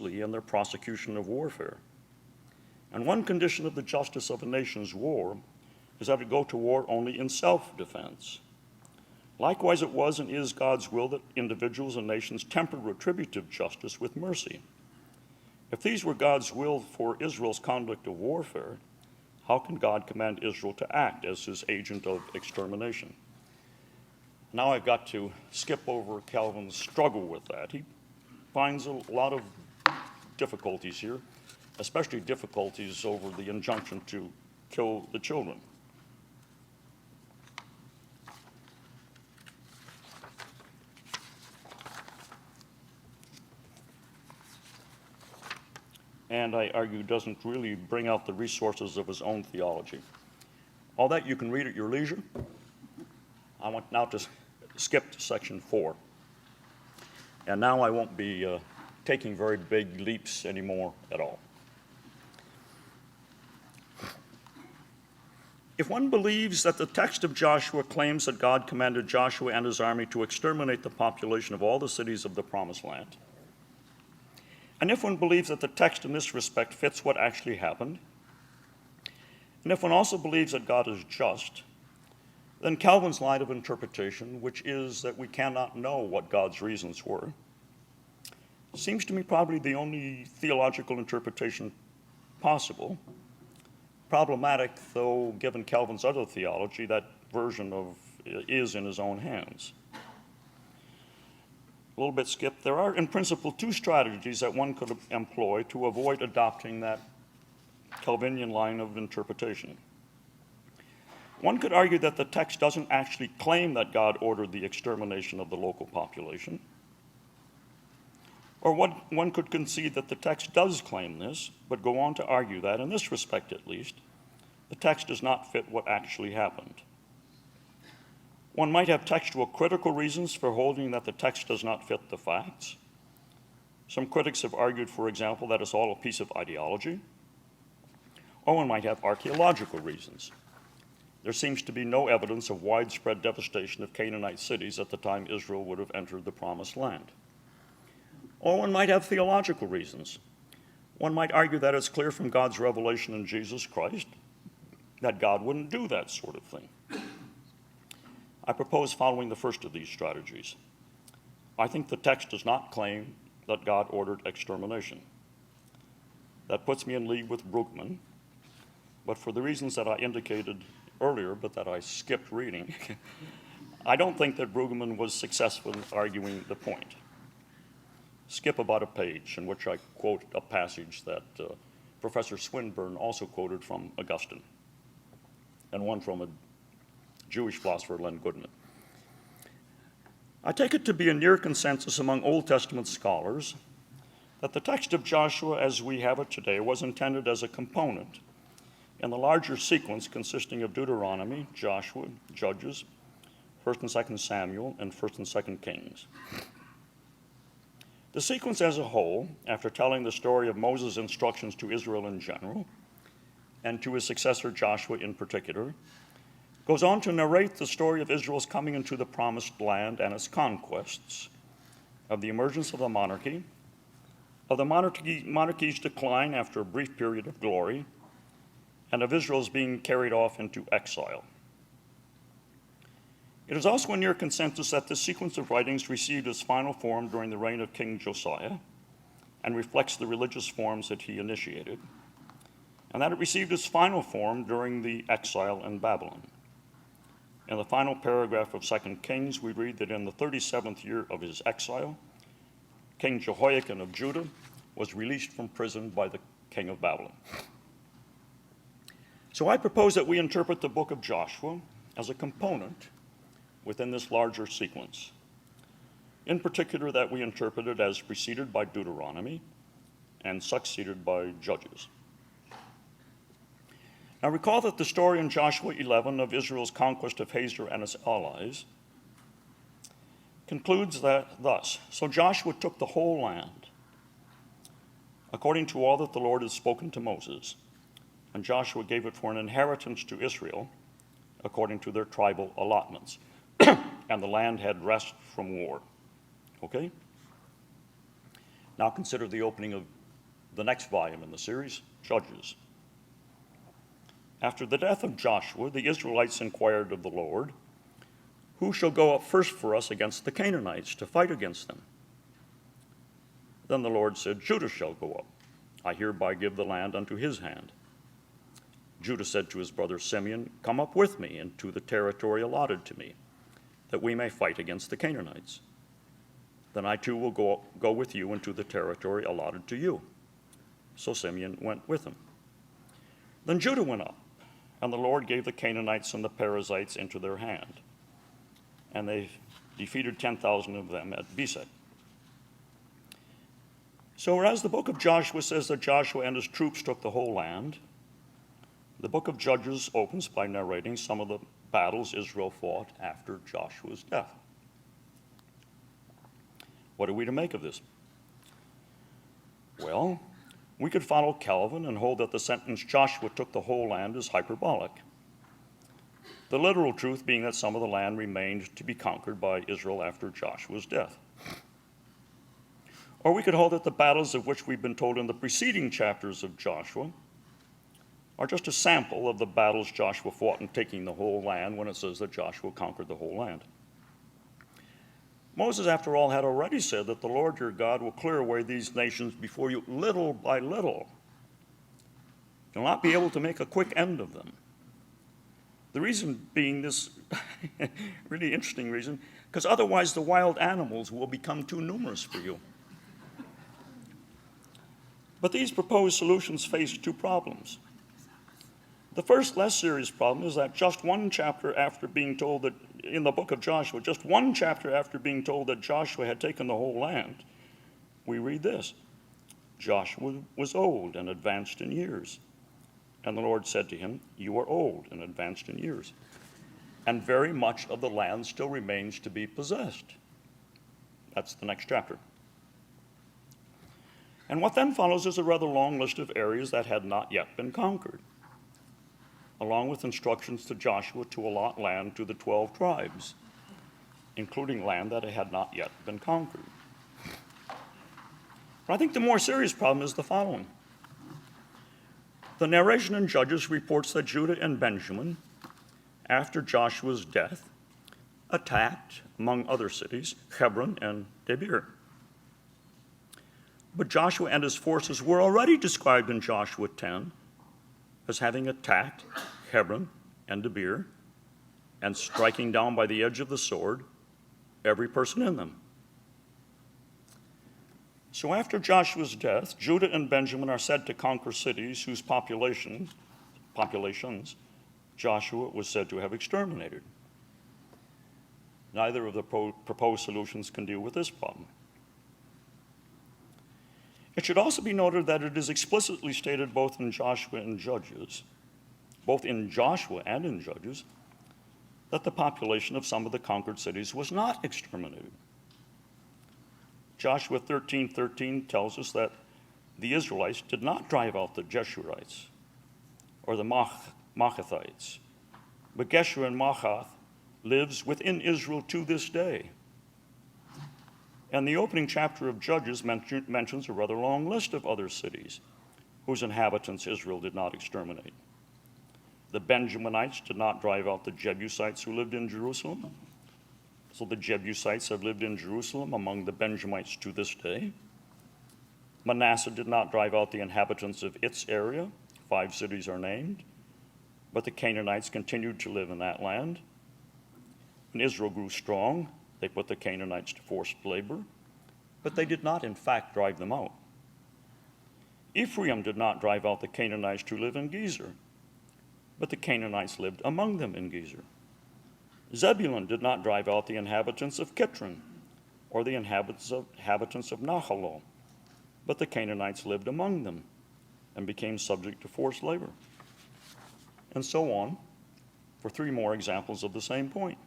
in their prosecution of warfare. And one condition of the justice of a nation's war is that it go to war only in self-defense. Likewise, it was and is God's will that individuals and nations temper retributive justice with mercy. If these were God's will for Israel's conduct of warfare, how can God command Israel to act as his agent of extermination? Now I've got to skip over Calvin's struggle with that. He finds a lot of difficulties here, especially difficulties over the injunction to kill the children. And I argue doesn't really bring out the resources of his own theology. All that you can read at your leisure. I want now to skip to section 4. And now I won't be taking very big leaps anymore at all. If one believes that the text of Joshua claims that God commanded Joshua and his army to exterminate the population of all the cities of the Promised Land, and if one believes that the text in this respect fits what actually happened, and if one also believes that God is just, then Calvin's line of interpretation, which is that we cannot know what God's reasons were, seems to me probably the only theological interpretation possible. Problematic, though, given Calvin's other theology, that version of is in his own hands. A little bit skipped. There are, in principle, two strategies that one could employ to avoid adopting that Calvinian line of interpretation. One could argue that the text doesn't actually claim that God ordered the extermination of the local population. Or one could concede that the text does claim this, but go on to argue that, in this respect at least, the text does not fit what actually happened. One might have textual critical reasons for holding that the text does not fit the facts. Some critics have argued, for example, that it's all a piece of ideology. Or one might have archaeological reasons. There seems to be no evidence of widespread devastation of Canaanite cities at the time Israel would have entered the Promised Land. Or one might have theological reasons. One might argue that it's clear from God's revelation in Jesus Christ that God wouldn't do that sort of thing. I propose following the first of these strategies. I think the text does not claim that God ordered extermination. That puts me in league with Brueggemann, but for the reasons that I indicated earlier, but that I skipped reading, I don't think that Brueggemann was successful in arguing the point. Skip about a page in which I quote a passage that Professor Swinburne also quoted from Augustine, and one from a Jewish philosopher, Len Goodman. I take it to be a near consensus among Old Testament scholars that the text of Joshua as we have it today was intended as a component in the larger sequence consisting of Deuteronomy, Joshua, Judges, 1st and 2nd Samuel, and 1st and 2nd Kings. The sequence as a whole, after telling the story of Moses' instructions to Israel in general, and to his successor Joshua in particular, goes on to narrate the story of Israel's coming into the Promised Land and its conquests, of the emergence of the monarchy, of the monarchy's decline after a brief period of glory, and of Israel's being carried off into exile. It is also a near consensus that this sequence of writings received its final form during the reign of King Josiah and reflects the religious forms that he initiated, and that it received its final form during the exile in Babylon. In the final paragraph of 2 Kings, we read that in the 37th year of his exile, King Jehoiakim of Judah was released from prison by the king of Babylon. So I propose that we interpret the book of Joshua as a component within this larger sequence. In particular, that we interpret it as preceded by Deuteronomy and succeeded by Judges. Now recall that the story in Joshua 11 of Israel's conquest of Hazor and its allies concludes that thus, so Joshua took the whole land, according to all that the Lord had spoken to Moses, and Joshua gave it for an inheritance to Israel, according to their tribal allotments. And the land had rest from war. Okay? Now consider the opening of the next volume in the series, Judges. After the death of Joshua, the Israelites inquired of the Lord, "Who shall go up first for us against the Canaanites to fight against them?" Then the Lord said, "Judah shall go up. I hereby give the land unto his hand." Judah said to his brother Simeon, "Come up with me into the territory allotted to me, that we may fight against the Canaanites. Then I too will go with you into the territory allotted to you." So Simeon went with him. Then Judah went up, and the Lord gave the Canaanites and the Perizzites into their hand, and they defeated 10,000 of them at Bezek. So whereas the book of Joshua says that Joshua and his troops took the whole land, the book of Judges opens by narrating some of the battles Israel fought after Joshua's death. What are we to make of this? Well, we could follow Calvin and hold that the sentence "Joshua took the whole land" is hyperbolic. The literal truth being that some of the land remained to be conquered by Israel after Joshua's death. Or we could hold that the battles of which we've been told in the preceding chapters of Joshua are just a sample of the battles Joshua fought in taking the whole land when it says that Joshua conquered the whole land. Moses, after all, had already said that the Lord your God will clear away these nations before you little by little. You'll not be able to make a quick end of them. The reason being this really interesting reason, because otherwise the wild animals will become too numerous for you. But these proposed solutions face two problems. The first, less serious problem is that just one chapter after being told that, in the book of Joshua, just one chapter after being told that Joshua had taken the whole land, we read this: "Joshua was old and advanced in years. And the Lord said to him, 'You are old and advanced in years, and very much of the land still remains to be possessed.'" That's the next chapter. And what then follows is a rather long list of areas that had not yet been conquered, along with instructions to Joshua to allot land to the 12 tribes, including land that had not yet been conquered. But I think the more serious problem is the following. The narration in Judges reports that Judah and Benjamin, after Joshua's death, attacked, among other cities, Hebron and Debir. But Joshua and his forces were already described in Joshua 10 as having attacked Hebron and Debir and striking down by the edge of the sword every person in them. So after Joshua's death, Judah and Benjamin are said to conquer cities whose populations Joshua was said to have exterminated. Neither of the proposed solutions can deal with this problem. It should also be noted that it is explicitly stated both in Joshua and Judges, both in Joshua and in Judges, that the population of some of the conquered cities was not exterminated. Joshua 13:13 tells us that the Israelites did not drive out the Jeshurites or the Maachathites, but Geshur and Maachath lives within Israel to this day. And the opening chapter of Judges mentions a rather long list of other cities whose inhabitants Israel did not exterminate. The Benjaminites did not drive out the Jebusites who lived in Jerusalem. So the Jebusites have lived in Jerusalem among the Benjamites to this day. Manasseh did not drive out the inhabitants of its area. 5 cities are named. But the Canaanites continued to live in that land. When Israel grew strong, they put the Canaanites to forced labor, but they did not, in fact, drive them out. Ephraim did not drive out the Canaanites who live in Gezer, but the Canaanites lived among them in Gezer. Zebulun did not drive out the inhabitants of Kitron or the inhabitants of Nahalol, but the Canaanites lived among them and became subject to forced labor. And so on, for 3 more examples of the same point.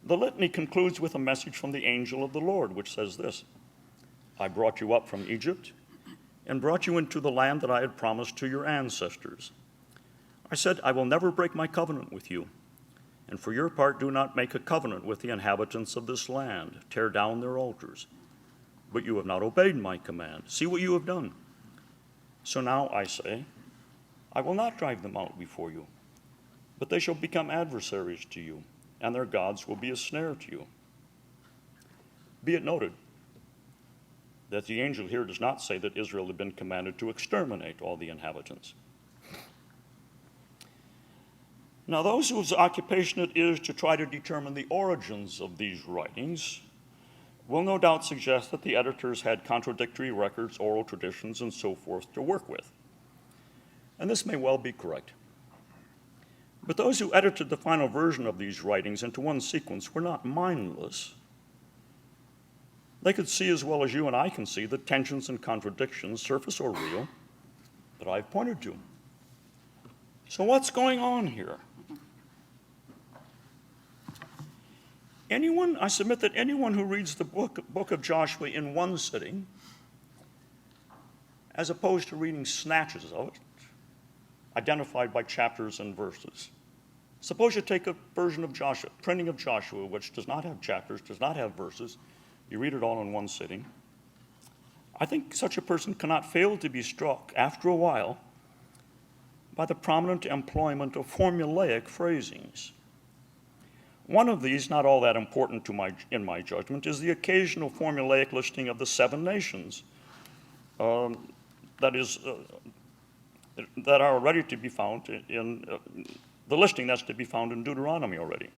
The litany concludes with a message from the angel of the Lord, which says this: "I brought you up from Egypt and brought you into the land that I had promised to your ancestors. I said, I will never break my covenant with you. And for your part, do not make a covenant with the inhabitants of this land. Tear down their altars. but you have not obeyed my command. See what you have done. So now I say, I will not drive them out before you, but they shall become adversaries to you, and their gods will be a snare to you. Be it noted that the angel here does not say that Israel had been commanded to exterminate all the inhabitants. Now, those whose occupation it is to try to determine the origins of these writings will no doubt suggest that the editors had contradictory records, oral traditions, and so forth to work with. And this may well be correct. But those who edited the final version of these writings into one sequence were not mindless. They could see as well as you and I can see the tensions and contradictions, surface or real, that I've pointed to. So what's going on here? I submit that anyone who reads the book of Joshua in one sitting, as opposed to reading snatches of it, identified by chapters and verses. Suppose you take a version of Joshua, printing of Joshua, which does not have chapters, does not have verses. You read it all in one sitting. I think such a person cannot fail to be struck, after a while, by the prominent employment of formulaic phrasings. One of these, not all that important in my judgment, is the occasional formulaic listing of the 7 nations that are already to be found in the listing that's to be found in Deuteronomy already.